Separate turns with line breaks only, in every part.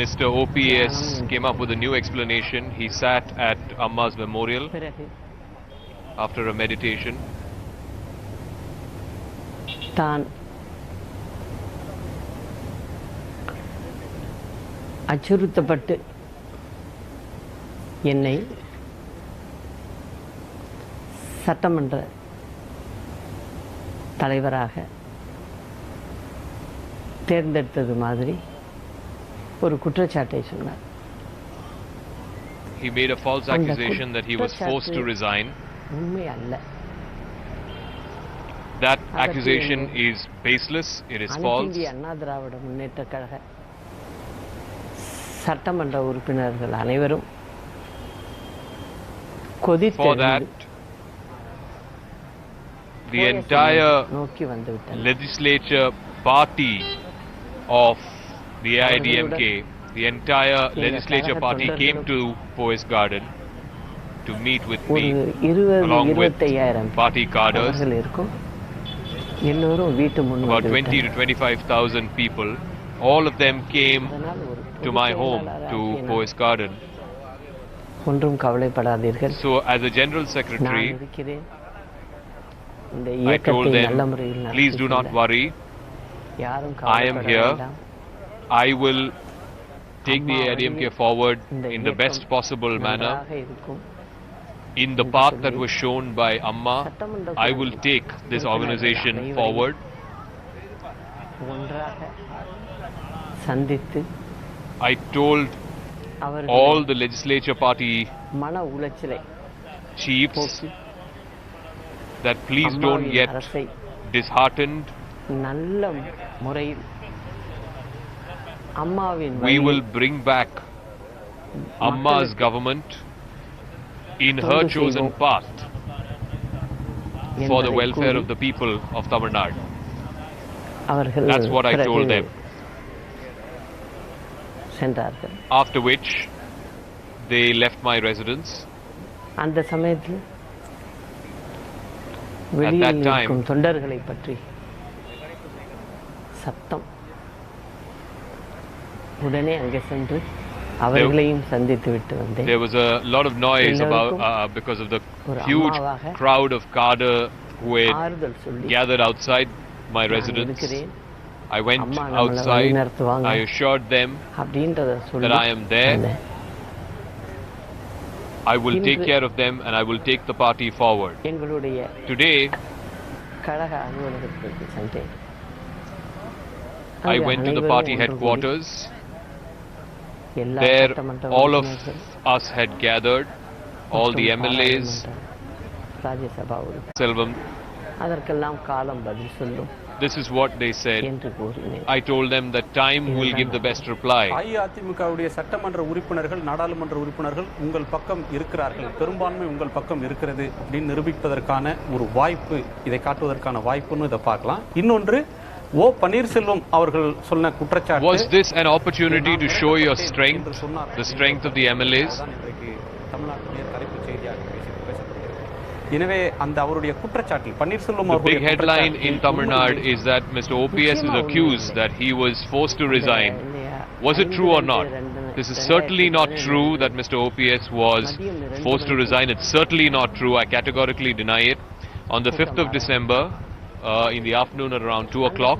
Mr. OPS came up with a new explanation. He sat at Amma's memorial after a meditation.
தான் அச்சுறுத்தப்பட்டு என்னை சட்டமன்ற தலைவராக தேர்ந்தெடுத்தது மாதிரி ஒரு குற்றச்சாட்டை சொன்னார்.
He made a false accusation that he was forced to resign.
உண்மை அல்ல.
That accusation is baseless. It is false.
இந்திய அண்ணா திராவிட முன்னேற்ற கழக சட்டமன்ற உறுப்பினர்கள் அனைவரும்
For that, the entire legislature party of the AIDMK, the entire legislature party came to Poise Garden to meet with me along with party cadres. About 20 to 25,000 people. All of them came to my home, to Poise Garden. So as a general secretary, I told them, please do not worry. I am here. I will take the AIDMK forward in the best possible manner. In the path that was shown by Amma, I will take this organization forward. I told all the legislature party chiefs that please don't get disheartened. We will bring back Amma's government in her chosen path for the welfare of the people of Tamil Nadu. That's what I told them. After which, they left my residence. At that time, there was a lot of noise about because of the huge crowd of cadre who had gathered outside my residence. I went outside. I assured them that I am there. I will take care of them and I will take the party forward. Today, I went to the party headquarters. There, all of us had gathered, all the MLAs, Selvam. This is what they said. I told them that time will give the best reply.
அதிமுகவுடைய சட்டமன்ற உறுப்பினர்கள் நாடாளுமன்ற உறுப்பினர்கள் உங்கள் பக்கம் இருக்கிறார்கள், பெரும்பான்மை உங்கள் பக்கம் இருக்கிறது அப்படின்னு நிரூபிப்பதற்கான ஒரு வாய்ப்பு, இதை காட்டுவதற்கான வாய்ப்புன்னு இதை பார்க்கலாம். இன்னொன்று, ஓ பன்னீர்செல்வம் அவர்கள் சொன்ன குற்றச்சாட்டு,
was this an opportunity to show your strength, the strength of the MLAs?
தமிழ்நாட்டிலே தலைப்புச் செய்தியாக எனவே அந்த அவருடைய குற்றச்சாட்டில் Panneerselvam
The big headline in Tamil Nadu is that Mr. OPS is accused that he was forced to resign. Was it true or not? This is certainly not true that Mr. OPS was forced to resign. It's certainly not true. I categorically deny it. On the 5th of December, in the afternoon at around 2 o'clock,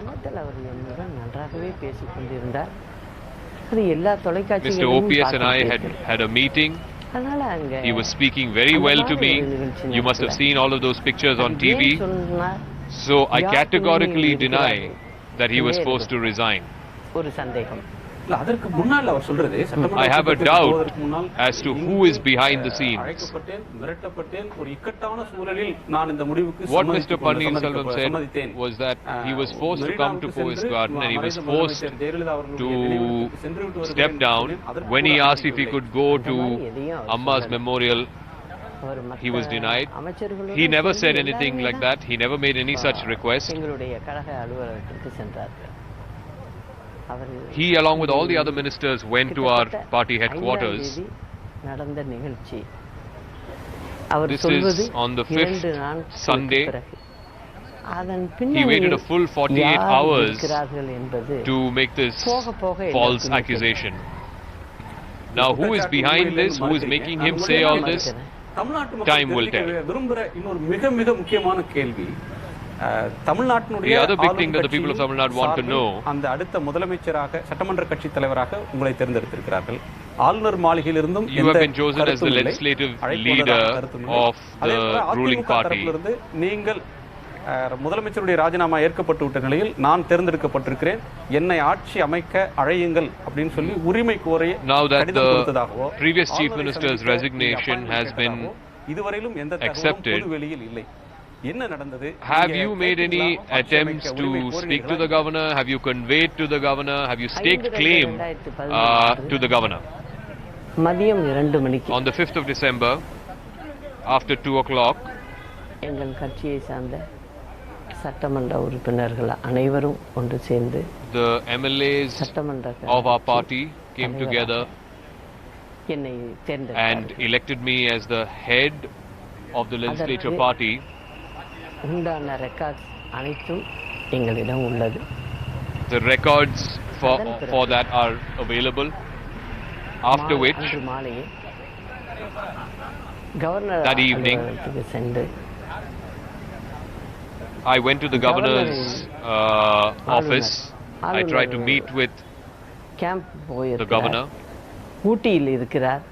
Mr. OPS and I had a meeting. He was speaking very well to me. You must have seen all of those pictures on TV. So I categorically deny that he was forced to resign. I have a doubt as to who is behind the scenes. What Mr. Pannirselvam said was that he was forced to come to Poise Garden and he was forced to step down. When he asked if he could go to Amma's memorial, he was denied. He never said anything like that. He never made any such request. He, along with all the other ministers, went to our party headquarters. This is on the 5th Sunday. He waited a full 48 hours to make this false accusation. Now, who is behind this? Who is making him say all this?
தமிழ்நாட்டு
Time will
மக்கள்
tell.
தெரிஞ்சுக்க விரும்புற இன்னொரு மிக மிக முக்கியமான கேள்வி, தமிழ்நாட்டினுடைய
The other big thing
ஆளும்
that the people of Tamil Nadu want to
சார்பில்
know,
அந்த அடுத்த முதலமைச்சராக சட்டமன்ற கட்சி தலைவராக உங்களை தேர்ந்தெடுத்திருக்கிறார்கள். ஆளுநர் மாளிகையிலிருந்தும்
you have been chosen as the legislative leader of the ruling party.
நீங்கள் முதலமைச்சருடைய ராஜினாமா ஏற்கப்பட்டு விட்ட நிலையில் நான் தேர்ந்தெடுக்கப்பட்டிருக்கிறேன், என்னை ஆட்சி அமைக்க அழையுங்கள் அப்படின்னு சொல்லி உரிமை கோரிய
Now that
கடிதம் கொடுத்ததாகவோ
the previous chief minister's resignation has been
இதுவரையிலும் எந்த
accepted,
பொது வெளியில் இல்லை. என்ன நடந்தது?
have you made any attempts to speak to the governor? Have you conveyed to the governor? Have you staked claim to the governor?
மதியம் 2 மணிக்கு
On the 5th of December, after 2 o'clock,
எங்கள் கட்சியை சார்ந்த சட்டமன்ற உறுப்பினர்கள் அனைவரும் ஒன்று சேர்ந்து
the MLAs
சட்டமன்ற
of our party came together
என்னை
and
தேர்ந்தெடுத்தார்கள்.
elected me as the head of the legislature party.
உண்டான ரெக்கார்ட்ஸ் அனைத்தும் எங்களிடம் உள்ளது.
The records for that are available. After which,
அன்று மாலையே கவர்னர்
that evening,
அலுவலகத்துக்கு சென்று
I went to the governor's office. I tried to meet with
camp
the
போயிருக்கிறார்,
governor.
ஊட்டியில் இருக்கிறார்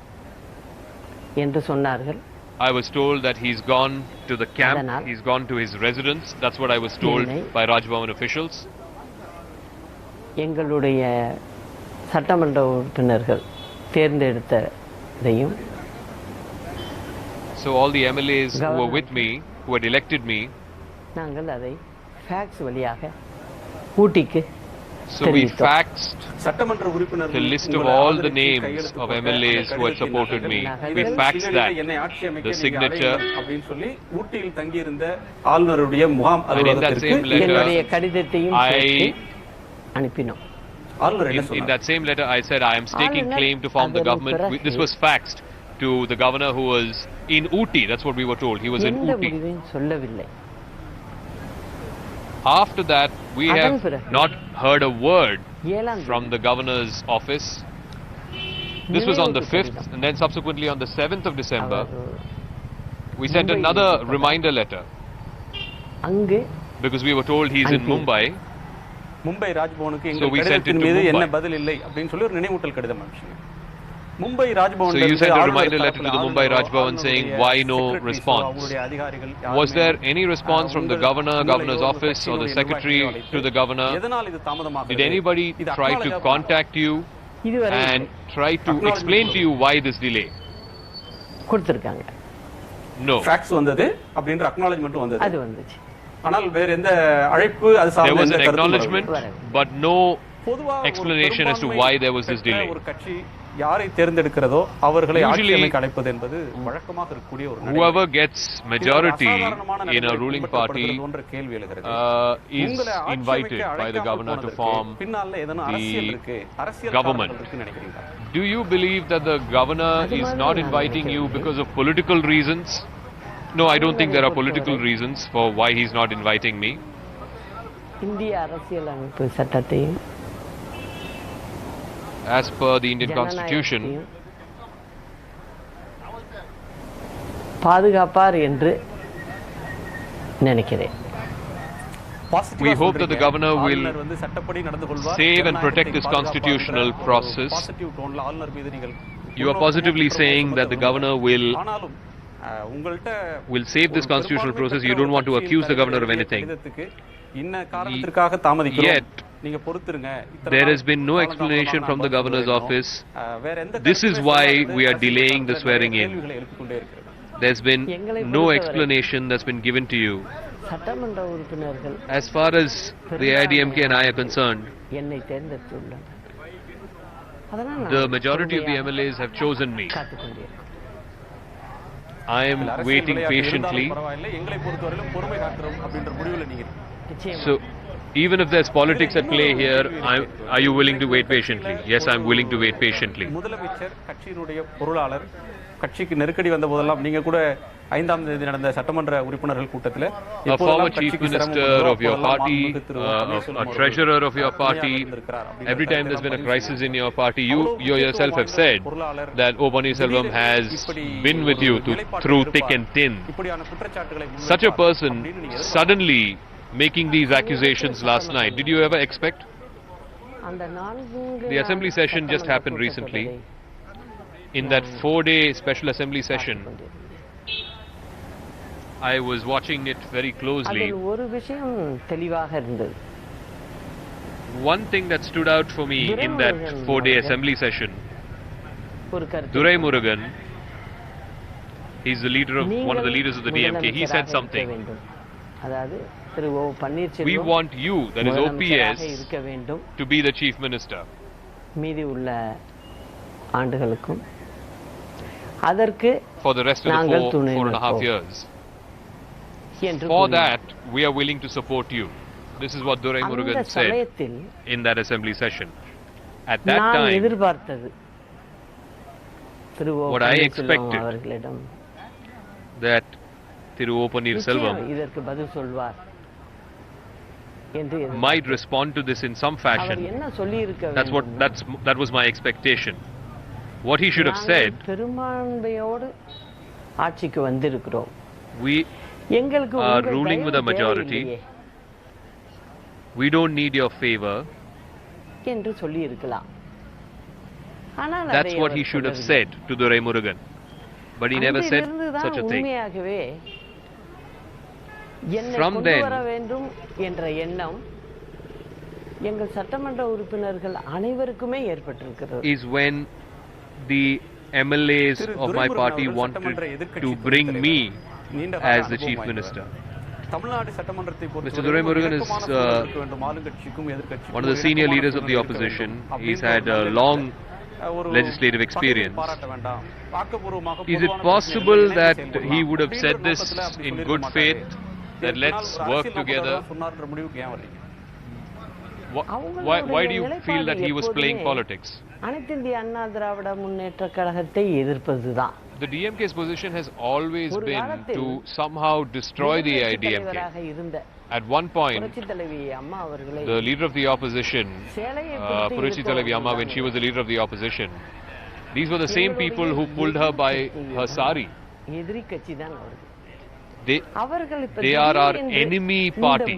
என்று சொன்னார்கள்.
I was told that he's gone to the camp,
Adanal.
he's gone to his residence. That's what I was told by Rajbhavan officials.
எங்களுடைய சட்டமன்ற உறுப்பினர்கள் தேர்ந்தெடுத்ததையும்
So all the MLAs who were with me, who had elected me,
நாங்கள் அதை facts வழியாக ஊட்டிக்கு
so we faxed
சட்டமன்ற உறுப்பினர்கள்
the list of all the names of MLAs who had supported me. We faxed that, the signature,
அப்படின்னு சொல்லி ஊட்டியில் தங்கி இருந்த ஆளுநருடைய முகாம்
and in that same
என்னுடைய
letter,
கடிதத்தையும்
I
அனுப்பினோம்.
ஆளுநர் என்ன
in
சொன்னார்?
that same letter I said I am staking claim to form the government. This was faxed to the governor who was in Ooty. That's what we were told. He was in
எந்த
Ooty.
முடிவையும் சொல்லவில்லை.
After that, we have not heard a word
7ஆம்
from the governor's office. This was on the 5th, and then subsequently on the 7th of December, we sent another reminder letter
அங்கு
because we were told he's in Mumbai.
Mumbai ராஜ்பவனுக்கு
So we
எங்கள்
sent it
கடிதத்தின்
to
மீது என்ன
Mumbai.
பதில் இல்லை அப்படின்னு சொல்லி ஒரு நினைவூட்டல் கடிதம் அனுப்பிச்சீங்க. Mumbai
So
Raj Bhavan
you sent a reminder letter to the Mumbai Rajbhavan saying why no response. Was there any response from the governor, governor's office, or the secretary to the governor? Did anybody try to contact you
இதுவரை
and try to explain to you why this delay?
கொடுத்திருக்காங்க.
No.
Facts வந்தது அப்படின்ற acknowledgement வந்தது.
அது வந்துச்சு.
ஆனால் வேற எந்த அழைப்பு அது
There was
சார்ந்த
an
கருத்து
acknowledgement, but no
பொதுவா
explanation as to why there was this delay.
ஒரு கட்சி யாரை தேர்ந்தெடுக்கிறதோ அவர்களை ஆட்சி
Usually,
அமைக்க அழைப்பது என்பது வழக்கமாக இருக்கக்கூடிய ஒரு நடைமுறை.
whoever gets majority
அசாதாரணமான
in a
நடைமுறை
ruling party
பின்பற்றப்படுகிறது என்ற கேள்வி எழுகிறது.
is
உங்களை ஆட்சி
invited
அமைக்க
by the governor to
அழைக்காமல்
form
போனதற்கு பின்னால ஏதேனும் அரசியல் இருக்கு, அரசியல்
government.
காரணங்கள் இருக்குன்னு நினைக்கிறீங்களா?
Do you believe that the governor is not inviting you because of political reasons? No, I don't think there are political reasons for why he's not inviting me.
இந்திய அரசியலமைப்பு சட்டத்தையும்
As per the Indian Constitution,
பாதுகாப்பார் என்று நினைக்கிறேன்.
we hope that the governor will save and protect this constitutional process. You are positively saying that the governor will save this constitutional process. You don't want to accuse the governor of anything. Yet, there has been no explanation from the governor's office. This is why we are delaying the swearing in. There's been no explanation that's been given to you.
சட்டமன்ற உறுப்பினர்கள்
As far as the IDMK and I are concerned,
என்னை தேர்ந்தெடுத்துள்ளனர். அதனால்
the majority of the MLAs have chosen me.
காத்துக்கொண்டிருக்கிறேன்.
I am waiting patiently.
நிச்சயமா.
So, Even if there's politics at play here, are you willing to wait patiently? Yes, I'm willing to wait patiently.
முதலமைச்சர் கட்சியினுடைய பொருளாளர் கட்சிக்கு நெருக்கடி வந்த போதெல்லாம் நீங்க கூட 5ஆம் தேதி நடந்த சட்டமன்ற உறுப்பினர்கள் கூட்டத்தில்
a former chief minister of your party, a treasurer of your party, every time there's been a crisis in your party, you yourself have said that O. Paneerselvam has been with you through thick and thin. Such a person suddenly making these accusations last night, did you ever expect? The assembly session just happened recently. In that 4-day special assembly session, I was watching it very closely. One thing that stood out for me in that 4-day assembly session, Durai Murugan, he's the leader of one of the leaders of the DMK. He said something. We want you, that is OPS, to be the chief minister. For the rest of the 4.5 years. For that, we are willing to support you. This is what Durai Murugan said in that assembly session. At that time, what I expected, that Thiru O. Paneerselvam might respond to this in some fashion. That was my expectation. What he should have said, we are ruling with a majority, we don't need your favor. That's what he should have said to Durai Murugan. But he never said such a thing. From then, is when the MLAs of my party wanted to bring me as the chief minister. Mr. Durai Murugan is one of the senior leaders of the opposition. He's had a long legislative experience. Is it possible that he would have said this in good faith, that let's work together? Why do you feel that he was playing politics? The DMK's position has always been to somehow destroy the IDMK. At one point, the leader of the opposition, Puruchi Thalavi Amma, when she was the leader of the opposition, these were the same people who pulled her by her sari. They are our enemy party.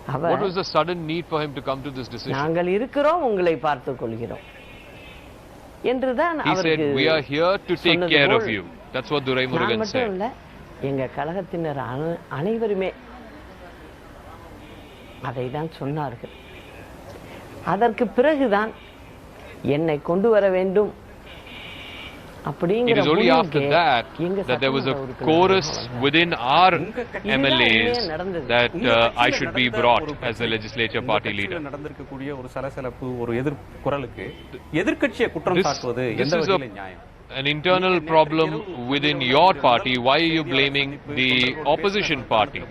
What was the sudden need for him to come to this decision? He said, we are here to take care of you. That's what Durai Murugan said. It is only after that that there was a chorus within our MLAs that I should be brought as the legislature party leader. This is an internal problem within your party. Why are you blaming the opposition party?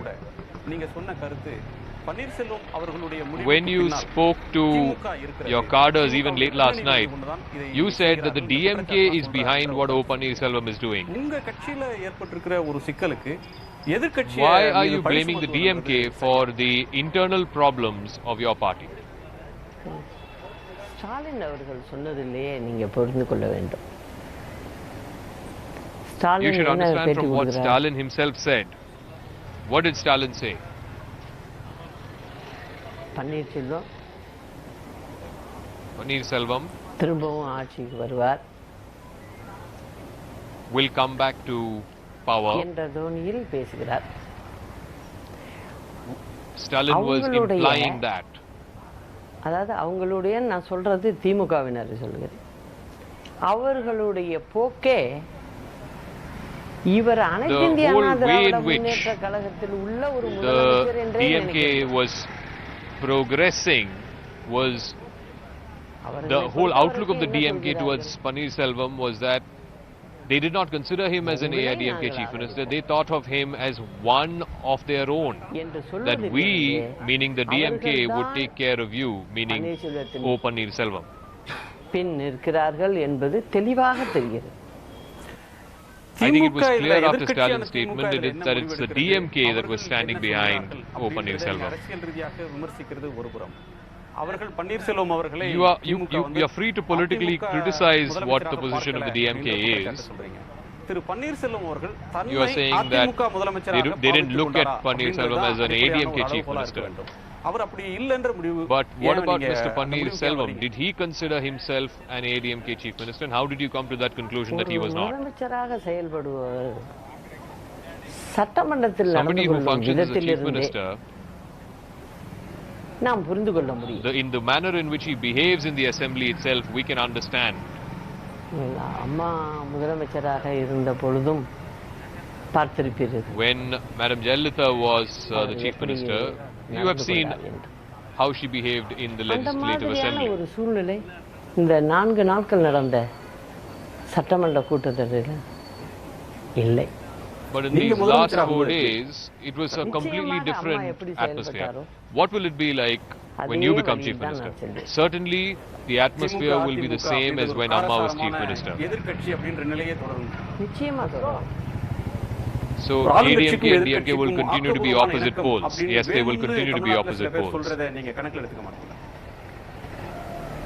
When you spoke to your cadres even late last night, you said that the DMK is behind what O. Paneerselvam is doing. Why are you blaming the DMK for the internal problems of your party? You should understand from what Stalin himself said. What did Stalin say? Paneerselvam will come back to power. Stalin was implying that. The whole way in which the DMK was progressing was, the whole outlook of the DMK towards Paneerselvam was that They did not consider him as an AIDMK chief minister. They thought of him as one of their own. That we, meaning the DMK, would take care of you, meaning O Pannirselvam.
பின் இருக்கிறார்கள் என்பது தெளிவாக தெரிகிறது.
I think it was clear after Stalin's statement that it's the DMK that was standing behind O Pannirselvam. You are free to politically criticize what the position of the DMK is. You are saying that they didn't look at Pannirselvam as an ADMK chief minister. But what about Mr. Pannirselvam? Did he consider himself an ADMK chief minister? And how did you come to that conclusion that he was not? Somebody who functions as a chief minister, in the manner in which he behaves in the assembly itself, we can understand. When Madam Jayalalitha was the chief minister, you have seen how she behaved in the legislative assembly.
இந்த 4 நாட்கள் நடந்த சட்டமன்ற கூட்டத்தொடரில் இல்லை.
But in these last 4 days, it was a completely different atmosphere. What will it be like when you become chief minister? Certainly, the atmosphere will be the same as when Amma was chief minister. So ADMK and DMK will continue to be opposite poles. Yes, they will continue to be opposite poles.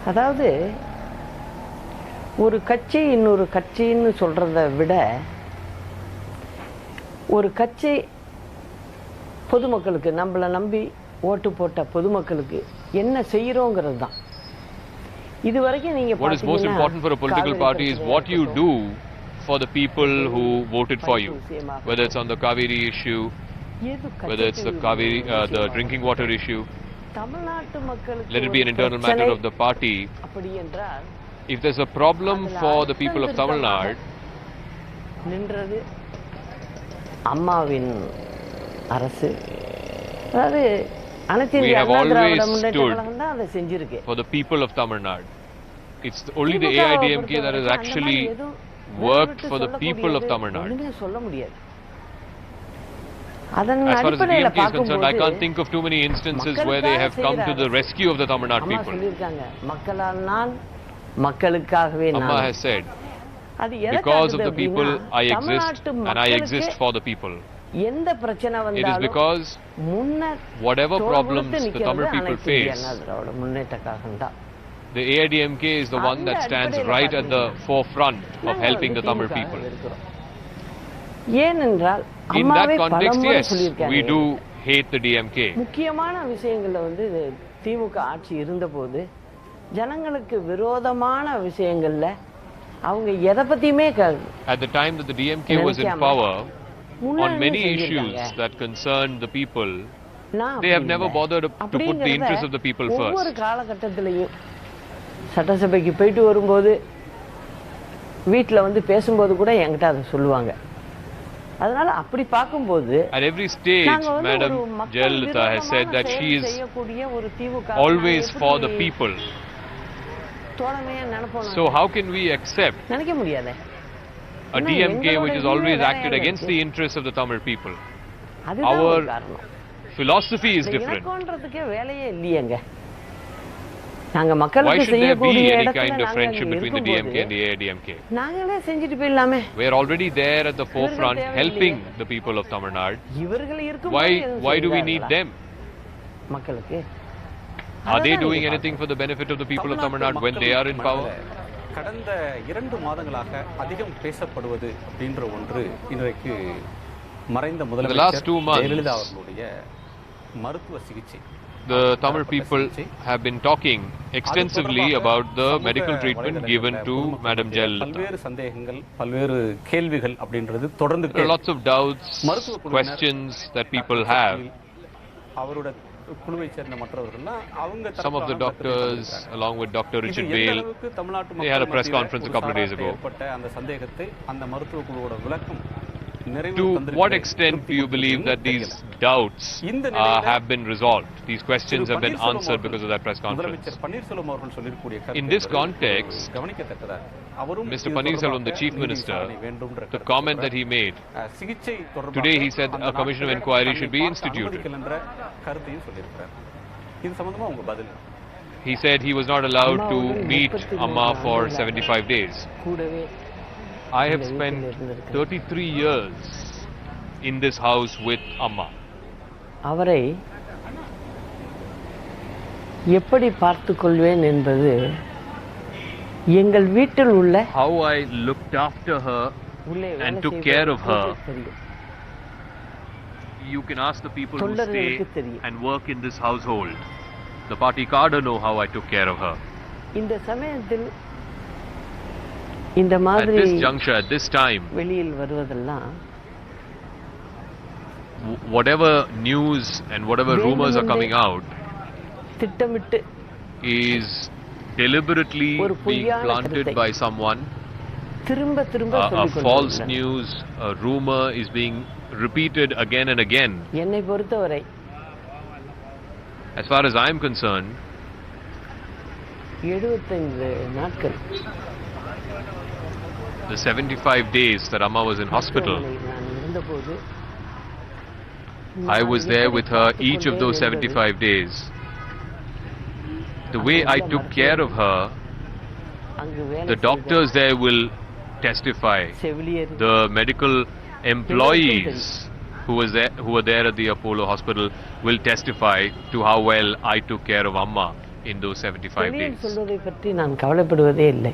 அதாவது ஒரு கட்சி இன்னொரு கட்சின்னு சொல்றதை விட ஒரு கட்சி பொதுமக்களுக்கு நம்மளை நம்பி ஓட்டு போட்ட பொதுமக்களுக்கு என்ன செய்யறோங்கிறது தான். இதுவரைக்கும் நீங்க
What is most important for a political party is what you do for the people who voted for you, whether it's on the Kaveri issue, whether it's the drinking water issue. Let it be an internal matter of the party. If there's a problem for the people of Tamil Nadu, we have always stood for the people of Tamil Nadu. It's only the AIDMK that has actually worked for the people of Tamil Nadu. As far as the DMK is concerned, I can't think of too many instances where they have come to the rescue of the Tamil Nadu people. Amma has said, because of the people I exist and I exist for the people. It is because whatever problems the Tamil people face, the AIDMK is the one that stands right at the forefront of helping the Tamil people. In that context, yes, we do hate the DMK.
முக்கியமான விஷயங்கள்ல வந்து திமுக ஆட்சி இருந்தபோது ஜனங்களுக்கு விரோதமான விஷயங்கள்ல அவங்க எதை பத்தியுமே
At the time that the DMK was in power, on many issues that concerned the people, they have never bothered to put the interest of the people first.
ஒவ்வொரு காலகட்டத்திலையும் சட்டசபைக்கு போயிட்டு வரும்போது வீட்ல வந்து பேசும்போது கூட என்கிட்ட அதை சொல்லுவாங்க. அதனால அப்படி பாக்கும்போது
at every stage Madam Jayalalitha has said that she is always for the people. So how can we accept
நினைக்க முடியாதே
a DMK which has always acted against the interests of the Tamil people? Our philosophy is different.
வேலையே இல்லையேங்க. நாங்க
Why
மக்களுக்கு
should there be
செய்யக்கூடிய
any
இடத்துல
kind of
நாங்க
friendship between the DMK
இருக்கும்போது
and the AIDMK?
நாங்களே செஞ்சுட்டு போயிடலாமே.
We are already there at the forefront helping the people of Tamil Nadu.
இவர்கள் இருக்கும்போது
Why do we need them?
மக்களுக்கு
Are they doing anything for the benefit of the people of Tamil Nadu when they are in power?
கடந்த 2 மாதங்களாக அதிகம் பேசப்படுவது அப்படின்ற ஒன்று இன்றைக்கு மறைந்த முதலமைச்சர் ஜெயலலிதா அவர்களுடைய மருத்துவ சிகிச்சை.
The Tamil people have been talking extensively about the medical treatment given to Madam Jayalalitha.
பல்வேறு சந்தேகங்கள், பல்வேறு கேள்விகள் அப்படின்றது தொடர்ந்து
There are lots of doubts, questions that people have.
அவரோட குழுவை சேர்ந்த மற்றவர்கள்லாம் அவங்க
Some of the doctors, along with Dr. Richard Bale, they had a press conference a couple of days ago.
அந்த சந்தேகத்தை அந்த மருத்துவ குழுவோட விளக்கம்
To what extent do you believe that these doubts have been resolved? These questions have been answered because of that press conference. In this context, Mr. Pannirselvam, the Chief Minister, the comment that he made, today he said a commission of inquiry should be instituted. He said he was not allowed to meet Amma for 75 days. I have spent 33 years in this house with Amma.
அவரை எப்படி பார்த்துக் கொள்வேன் என்பது எங்கள் வீட்டில் உள்ள
how I looked after her and took care of her. You can ask the people who stay and work in this household. The party cadre know how I took care of her.
இந்த சமயத்தில் இந்த
At
மாதிரி
this juncture, at this time,
வெளியில் வருவதெல்லாம்
whatever news and whatever rumors are coming out
திட்டமிட்டு
is deliberately being planted by someone.
திரும்ப திரும்ப
A
சொல்லிக்
false
கொண்டிருக்கிறார்.
news, a rumor is being repeated again and again.
என்னை பொறுத்தவரை
As far as I am concerned,
75 நாட்கள்
the 75 days that Amma was in hospital,
நான் இருந்தபோது
I was there with her each of those 75 days. The way I took care of her,
அங்கு வேலை
the doctors there will testify.
செவிலியர்
The medical employees who were there at the Apollo hospital will testify to how well I took care of Amma in those 75
வெளியில்
days.
சொல்வதை பற்றி நான் கவலைப்படுவதே இல்லை.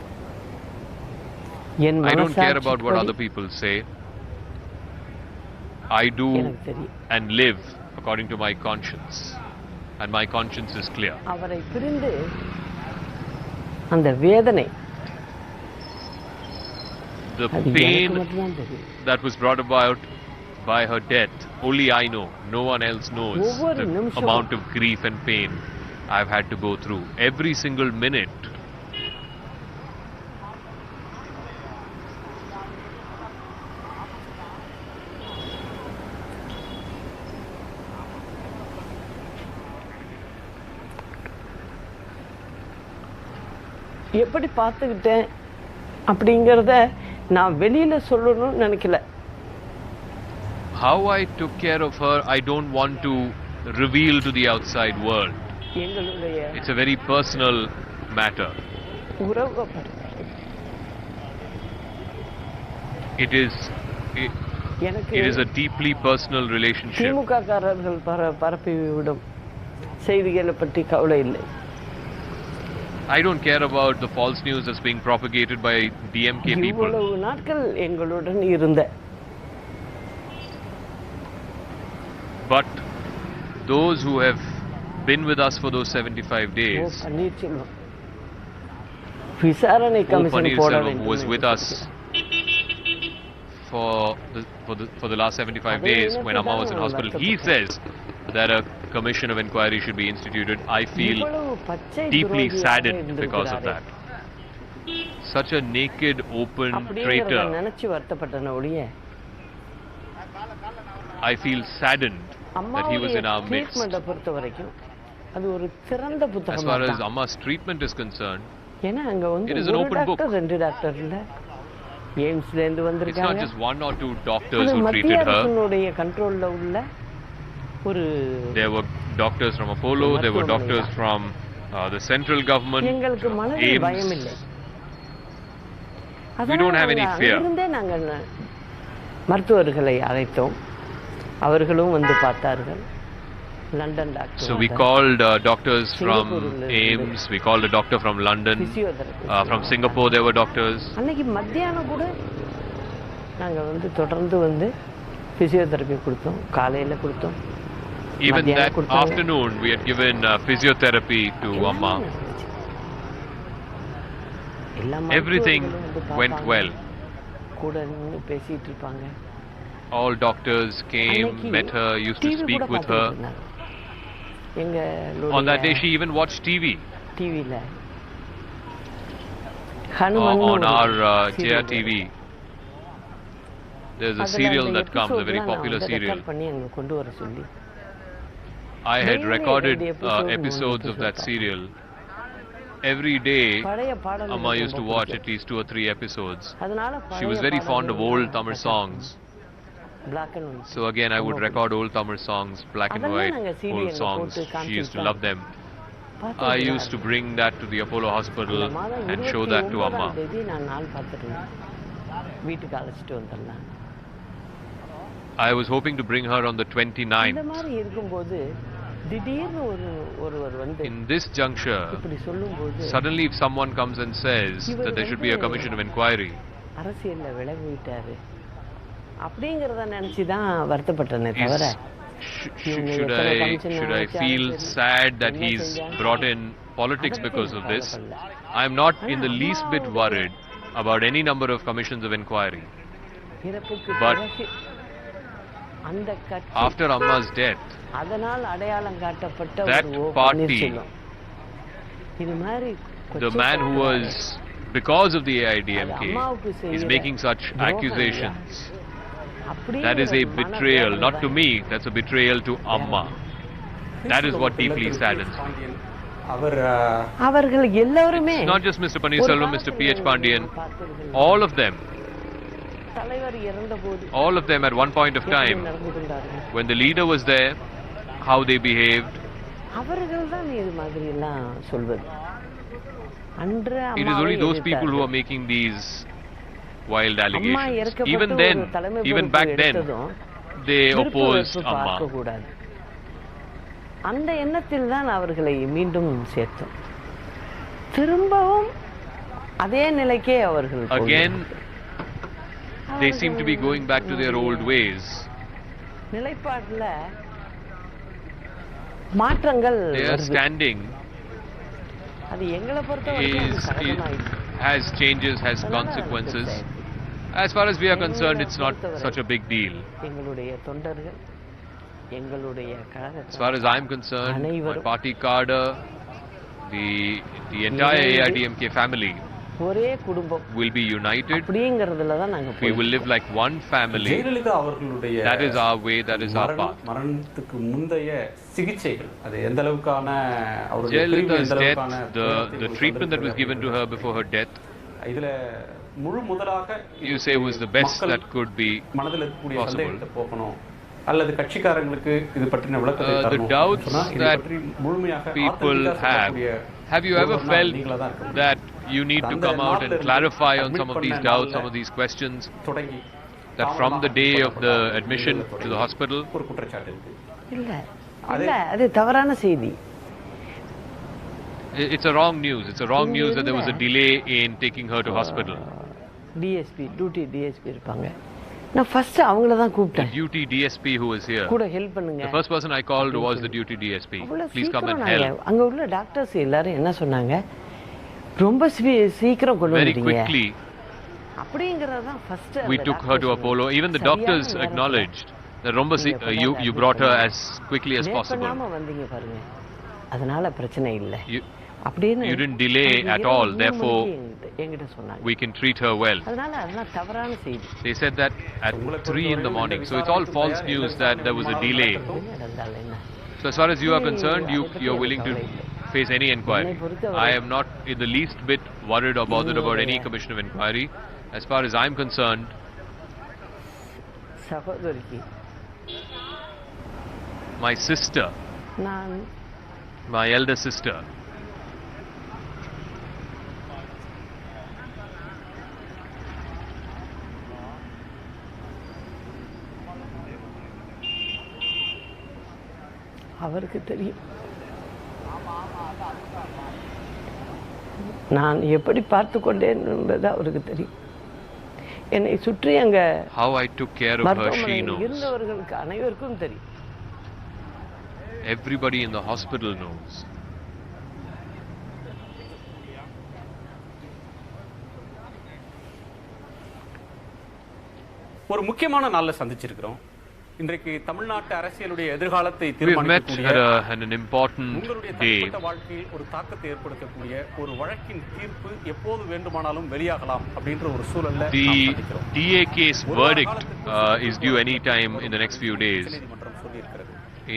என்
I don't care about what
மனசாட்சிப்படி
other people say. I do
எனக்கு தெரியும்.
and live according to my conscience, and my conscience is clear.
அவரை பிரிந்து அந்த வேதனை
The
அது எனக்கு
pain
மட்டும்தான் தெரியும்.
that was brought about by her death, only I know. No one else knows
ஒவ்வொரு
the
நிமிஷமும்
amount of grief and pain I've had to go through. Every single minute.
எப்படி பார்த்துக்கிட்டேன் அப்படிங்கிறத நான் வெளியில சொல்லணும்னு நினைக்கல.
How I took care of her, I don't want to reveal to the outside world.
எங்களுடைய
It's a very personal matter.
உறவு எனக்கு
It is a deeply personal relationship.
திமுக காரர்கள் பரப்பி விடும் செய்திகளை பற்றி கவலை இல்லை.
I don't care about the false news that's being propagated by DMK people.
இவ்வளவு நாட்கள் எங்களுடன் இருந்த
But those who have been with us for those 75 days,
Panneerselvam விசாரணை கமிஷன் போட
Pannirselvam,
வேண்டும்
who was with us for the last 75 days when Amma was in hospital, he says that a commission of inquiry should be instituted. I feel
இவ்வளவு பச்சை
deeply
துரோகியாக
saddened because of
இருந்திருக்கிறாரே.
that. Such a naked, open
அப்படிங்கிறத
traitor.
நினைச்சு வருத்தப்பட்டன ஒழிய
I feel saddened that he was
அம்மாவுடைய
in our midst.
ட்ரீட்மெண்ட்டை பொறுத்த வரைக்கும் அது ஒரு திறந்த
As
புத்தகம்
far as
தான்.
Amma's treatment is concerned,
ஏன்னா அங்க வந்து
it is an
ஒரு
open book.
டாக்டர் ரெண்டு டாக்டர் இல்ல, எய்ம்ஸ்ல இருந்து
It's not
வந்திருக்காங்க.
just one or two doctors
அது
who
மத்திய
treated her.
அரசினுடைய கண்ட்ரோல்ல உள்ள ஒரு
There were doctors from Apollo, there were doctors from the central government,
எங்களுக்கு மனதில் பயம் இல்லை.
We don't have any fear.
அங்கிருந்தே நாங்கள் மருத்துவர்களை அழைத்தோம், அவர்களும் வந்து பார்த்தார்கள். London doctor
So we called doctors from AIMS, we called a doctor from London, from Singapore there were doctors.
அன்னைக்கு மத்தியானம் கூட நாங்கள் வந்து தொடர்ந்து வந்து பிசியோதெரப்பி கொடுத்தோம், காலையில கொடுத்தோம்.
Even that afternoon we had given physiotherapy to Amma. Everything went well.
கூட நின்னு பேசிட்டு இருப்பாங்க.
All doctors came, met her, used to speak with her. On that day she even watched TV.
டிவில
On our JR TV. there's a serial that comes, a very popular serial. I had recorded episodes of that serial. Every day, Amma used to watch at least 2 or 3 episodes. She was very fond of old Tamil songs. So again, I would record old Tamil songs, black and white, old songs. She used to love them. I used to bring that to the Apollo hospital and show that to Amma. I was hoping to bring her on the 29th. In this juncture, suddenly if someone comes and says that there should be a commission of inquiry, should I feel sad that he's brought in politics because of this? I am not in the least bit worried about any number of commissions of inquiry. But after Amma's death, that party, the man who was, because of the AIDMK, is making such accusations. That is a betrayal, not to me, that's a betrayal to Amma. That is what deeply saddens me. It's not just Mr. Paneerselvam, Mr. P.H. Pandian, all of them. All of them at one point of time, when the leader was there, how they behaved. It is only those people who are making these wild allegations. Even then, even back then, they opposed Amma.
அந்த எண்ணத்தில் தான் அவர்களை மீண்டும் சேர்த்தோம். திரும்பவும் அதே நிலைக்கே அவர்கள்
again they seem to be going back to their old ways.
நிலைப்பாட்டுல மாற்றங்கள்
their standing
அது எங்களை பொறுத்தவரைக்கும்
has changes, has consequences. As far as we are concerned, it's not such a big deal.
எங்களுடைய தொண்டர்கள், எங்களுடைய கழக,
as far as I'm concerned, my party cadre, the entire AIDMK family
ஒரே குடும்பம்
will be united.
அப்படிங்கிறதுல தான் நாங்க
we will live like one family.
Jayalalithaa அவர்களுடைய
that is our way, that is our path.
மரணத்துக்கு முந்தைய சிகிச்சைகள் அது எந்த அளவுக்கான அவருடைய
Jayalalitha's death, the treatment that was given to her before her death,
இதுல முழு முதலாக
you say was the best that could be
மனதில் இருக்கக்கூடிய சந்தேகத்தை போக்கணும் அல்லது கட்சிக்காரங்களுக்கு இது பற்றின விளக்கத்தை தரணும்.
the doubts that people have you ever felt that you need to come out and clarify on some of these doubts, some of these questions, that from the day of the admission to the hospital?
இல்ல இல்ல அது தவறான செய்தி.
It's a wrong news. It's a wrong news that there was a delay in taking her to hospital.
DSP, duty DSP இருப்பாங்க. நான் first அவங்கள தான் கூப்பிட்டேன்.
The duty DSP who was here.
கூட ஹெல்ப் பண்ணுங்க.
The first person I called was the duty DSP. Please come and help.
அங்க உள்ள doctors எல்லாரும் என்ன சொன்னாங்க? ரொம்ப சீக்கிரம் கொண்டு வந்தீங்க.
Very quickly.
அப்படிங்கறது தான் first
we took her to Apollo. Even the doctors acknowledged that romba you brought her as quickly as possible.
நாம வந்தீங்க பாருங்க. அதனால பிரச்சனை இல்ல.
You didn't delay at all, therefore we can treat her well. They said that at 3 in the morning, so it's all false news that there was a delay. So as far as you are concerned, you're willing to face any inquiry. I am not in the least bit worried or bothered about any commission of inquiry. As far as I'm concerned, my sister, my elder sister,
அவருக்கு தெரியும் நான் எப்படி பார்த்து கொண்டேன் என்பது அவருக்கு தெரியும். என்னை சுற்றி அங்க
how I took care of her, she knows.
இருந்தவர்களுக்கு அனைவருக்கும் தெரியும்.
Everybody in the hospital knows.
ஒரு முக்கியமான நாள்ல சந்திச்சிருக்கிறோம். இன்றைக்கு தமிழ்நாட்டு அரசியலுடைய எதிர்காலத்தை
We've met at an important day.
வாழ்க்கையில் ஒரு தாக்கத்தை ஏற்படுத்தக்கூடிய ஒரு வழக்கின் தீர்ப்பு எப்போது வேண்டுமானாலும் வெளியாகலாம் அப்படின்ற ஒரு சூழல்ல
The DA case verdict is due any time in the next few days.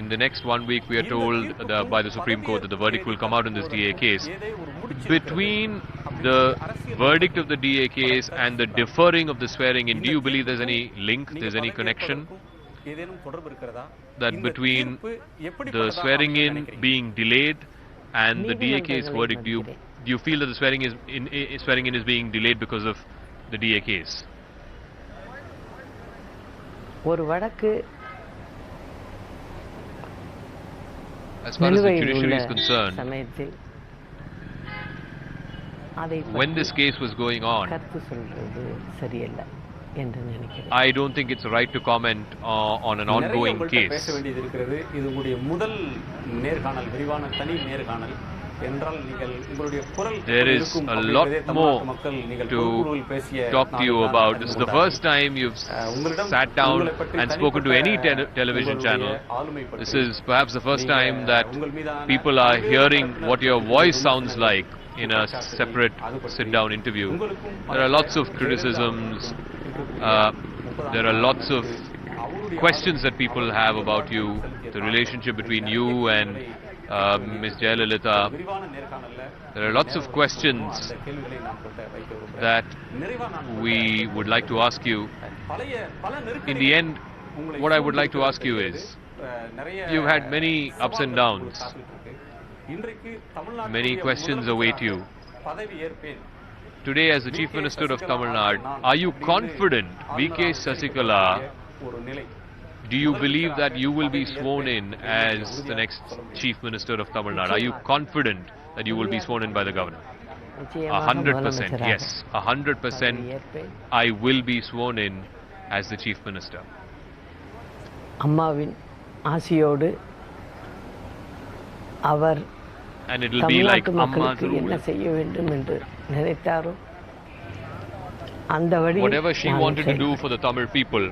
In the next 1 week, we are told by the Supreme Court that the verdict will come out in this DA case. Between the verdict of the DA case and the deferring of the swearing in, do you believe there's any link, there's any connection? That between the swearing in being delayed and the DA case verdict, do you feel that the swearing in is being delayed because of the DA case?
ஒரு வழக்கு
As far as the judiciary is concerned,
சமயத்தில்
when this case was going on,
கருத்து சொல்றது சரியல்ல என்று நினைக்கிறேன்.
I don't think it's right to comment on an ongoing case.
பேச வேண்டியது இருக்கிறது. இது உங்களுடைய முதல் நேர்காணல், விரிவான தனி நேர்காணல் என்றால் நீங்கள் உங்களுடைய குரல்
There is a lot more to talk to you about. This is the first time you've sat down and spoken to any television channel. This is perhaps the first time that people are hearing what your voice sounds like in a separate sit-down interview. There are lots of criticisms. There are lots of questions that people have about you, the relationship between you and Ms. Jayalalitha. There are lots of questions that we would like to ask you. In the end, what I would like to ask you is, you've had many ups and downs. Many questions await you. Today, as the Chief Minister of Tamil Nadu, are you confident, V.K. Sasikala, do you believe that you will be sworn in as the next Chief Minister of Tamil Nadu? Are you confident that you will be sworn in by the Governor? 100%, yes. 100% I will be sworn in as the Chief Minister.
அம்மாவின் ஆசியோடு அவர்
And it will be like
மக்களுக்கு என்ன செய்ய வேண்டும் என்று நினைத்தாரோ அந்த வழியில்
whatever she wanted to do for the Tamil people.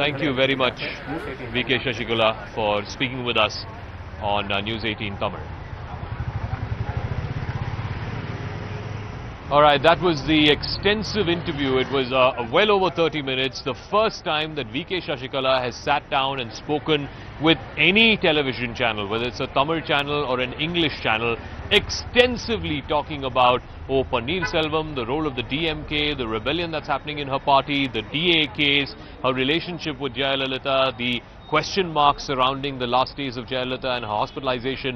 Thank you very much, V.K. Sasikala, for speaking with us on News 18 Tamil. Alright, that was the extensive interview. It was well over 30 minutes. The first time that V.K. Sasikala has sat down and spoken with any television channel, whether it's a Tamil channel or an English channel, extensively talking about Paneerselvam, the role of the DMK, the rebellion that's happening in her party, the DA case, her relationship with Jayalalitha, the question marks surrounding the last days of Jayalalitha and her hospitalization.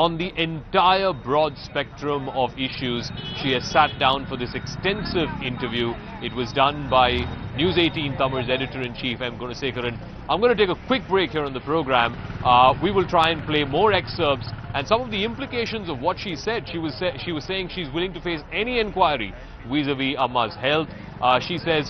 On the entire broad spectrum of issues, she has sat down for this extensive interview. It was done by News 18 Tamil's Editor-in-Chief, M. Gunasekharan. I'm going to take a quick break here on the program. We will try and play more excerpts and some of the implications of what she said. She was saying she's willing to face any inquiry vis-a-vis Amma's health. She says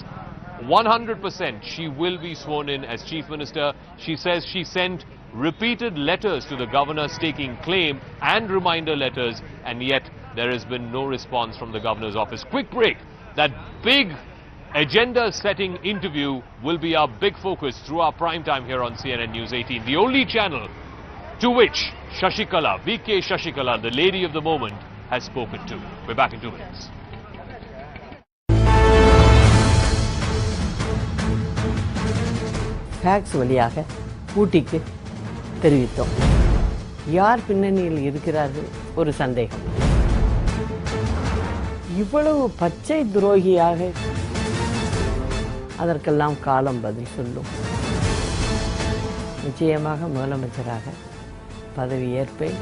100% she will be sworn in as Chief Minister. She says she sent repeated letters to the governor staking claim and reminder letters, and yet there has been no response from the governor's office. Quick break. That big agenda-setting interview will be our big focus through our prime time here on CNN News 18, the only channel to which Sasikala, V.K. Sasikala, the lady of the moment, has spoken to. We're back in 2 minutes.
Facts வழியாக ஊட்டிக்கு தெரிவித்தோம். யார் பின்னணியில் இருக்கிறார்கள் ஒரு சந்தேகம். இவ்வளவு பச்சை துரோகியாக அதற்கெல்லாம் காலம் பதில் சொல்லும். நிச்சயமாக முதலமைச்சராக பதவி ஏற்பேன்.